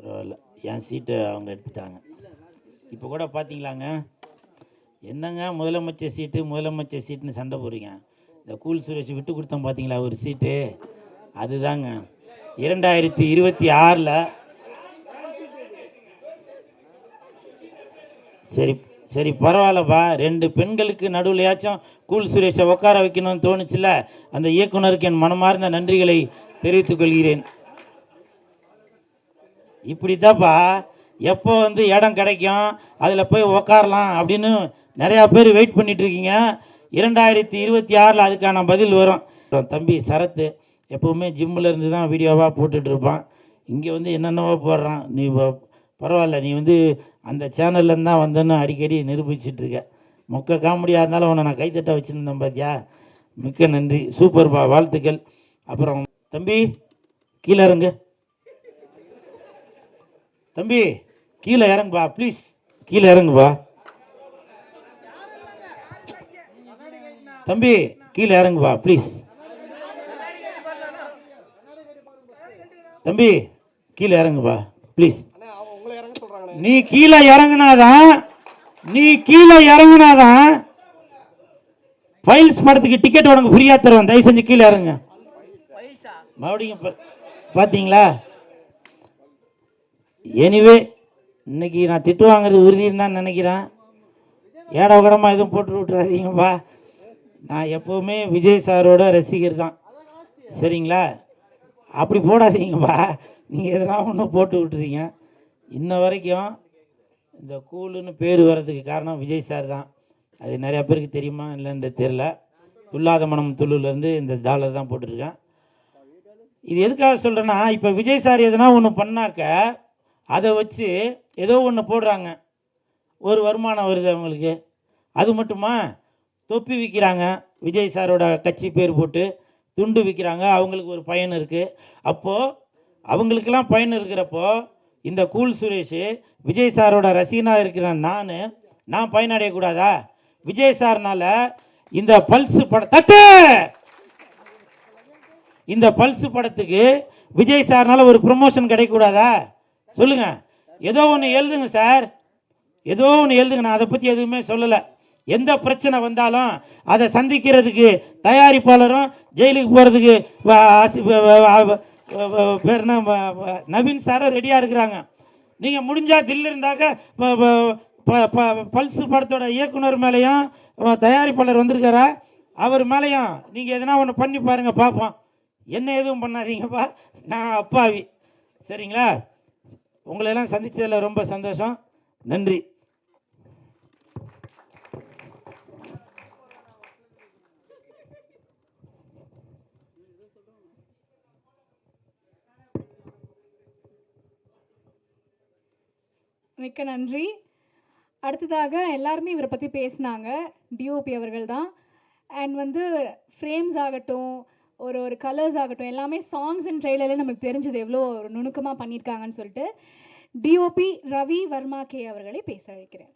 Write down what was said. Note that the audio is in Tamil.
பரவாயில்ல, என் சீட்டை அவங்க எடுத்துட்டாங்க. இப்போ கூட பார்த்தீங்களாங்க, என்னங்க முதலமைச்சர் சீட்டுன்னு சண்டை போடுறீங்க. இந்த கூல் சுரேஷ் விட்டு கொடுத்தோம் பார்த்தீங்களா ஒரு சீட்டு, அதுதாங்க 2026. சரி சரி பரவாயில்லப்பா, 2 பெண்களுக்கு நடுவுலையாச்சும் கூல் சுரேஷை உட்கார வைக்கணும்னு தோணுச்சுல, அந்த இயக்குனருக்கு என் மனமார்ந்த நன்றிகளை தெரிவித்துக் கொள்கிறேன். இப்படித்தாப்பா எப்போ இடம் கிடைக்கும் அதில் போய் உக்காரலாம் அப்படின்னு நிறையா பேர் வெயிட் பண்ணிட்டு இருக்கீங்க. 2026 அதுக்கான பதில் வரும். தம்பி சரத்து எப்போவுமே ஜிம்மில் இருந்து தான் வீடியோவாக போட்டுட்ருப்பான். இங்கே என்னென்னவோ போடுறான். நீ பரவாயில்ல, நீ அந்த சேனல்லேருந்து தான் வந்தேன்னு அடிக்கடி நிரூபிச்சிட்ருக்க. மொக்க காமெடியாக இருந்தாலும் உன்னை நான் கைத்தட்ட வச்சுருந்தேன் பார்த்தியா. மிக்க நன்றி, சூப்பர்பா, வாழ்த்துக்கள். அப்புறம் தம்பி கீழே இறங்கு, தம்பி கீழே இறங்குப்பா ப்ளீஸ், கீழே இறங்குப்பா தம்பி, கீழே இறங்குப்பா ப்ளீஸ். தம்பி கீழே இறங்குப்பா ப்ளீஸ். நீ கீழே இறங்குனாதான் ஃபைல்ஸ் படத்துக்கு டிக்கெட் உனக்கு ஃப்ரீயா தருவேன். தயவு செஞ்சு கீழே இறங்க. மறுபடியும் பார்த்தீங்களா? எனிவே இன்னைக்கு நான் திட்டு வாங்குறது உறுதின்னு தான் நினைக்கிறேன். ஏடா கூடமா எதுவும் போட்டு விட்டுறாதீங்கப்பா. நான் எப்போவுமே விஜய் சாரோட ரசிகர் தான், சரிங்களா? அப்படி போடாதீங்கப்பா, நீங்கள் எதனா ஒன்று போட்டு விட்டுறீங்க. இன்ன வரைக்கும் இந்த கூலுன்னு பேர் வர்றதுக்கு காரணம் விஜய் சார் தான். அது நிறையா பேருக்கு தெரியுமா இல்லைன்னு தெரில. துல்லாத மனம் துள்ளுலேருந்து இந்த டாலர் தான் போட்டிருக்கேன். இது எதுக்காக சொல்கிறேன்னா, இப்போ விஜய் சார் எதனா ஒன்று பண்ணாக்க அதை வச்சு ஏதோ ஒன்று போடுறாங்க, ஒரு வருமானம் வருது அவங்களுக்கு. அது மட்டுமா, தொப்பி விற்கிறாங்க, விஜய் சாரோட கட்சி பேர் போட்டு துண்டு விற்கிறாங்க, அவங்களுக்கு ஒரு பயன் இருக்குது. அப்போது அவங்களுக்கெல்லாம் பயன் இருக்கிறப்போ இந்த கூல் சுரேஷ் விஜய் சாரோட ரசிகனாக இருக்கிற நான் பயனடையக்கூடாதா? விஜய் சார்னால இந்த பல்ஸ் இந்த பல்ஸ் படத்துக்கு விஜய் சார்னால ஒரு ப்ரொமோஷன் கிடைக்கக்கூடாதா? சொல்லுங்க. ஏதோ ஒன்று எழுதுங்க சார், ஏதோ ஒன்று எழுதுங்க. நான் அதை பற்றி எதுவுமே சொல்லலை. எந்த பிரச்சனை வந்தாலும் அதை சந்திக்கிறதுக்கு தயாரிப்பாளரும் ஜெயிலுக்கு போகிறதுக்கு பேர் என்ன நவீன் சாரும் ரெடியாக இருக்கிறாங்க. நீங்கள் முடிஞ்சால் தில்லு இருந்தாக்க பல்ஸ் படத்தோட இயக்குனர் மேலேயும் தயாரிப்பாளர் வந்திருக்காரா, அவர் மேலேயும் நீங்கள் எதனா ஒன்று பண்ணி பாருங்கள், பார்ப்போம். என்ன எதுவும் பண்ணாதீங்கப்பா, நான் அப்பாவி, சரிங்களா? உங்களெல்லாம் சந்தித்ததில் ரொம்ப சந்தோஷம், நன்றி. மிக்க நன்றி. அடுத்ததாக எல்லாருமே இவரை பற்றி பேசினாங்க. டிஓபி அவர்கள் தான். அண்ட் ஃப்ரேம்ஸ் ஆகட்டும், ஒரு கலர்ஸ் ஆகட்டும், எல்லாமே சாங்ஸ் அண்ட் ட்ரெய்லர்லேயே நமக்கு தெரிஞ்சது எவ்வளோ ஒரு நுணுக்கமாக பண்ணியிருக்காங்கன்னு சொல்லிட்டு டிஓபி ரவி வர்மா கே அவர்களை பேச அழைக்கிறேன்.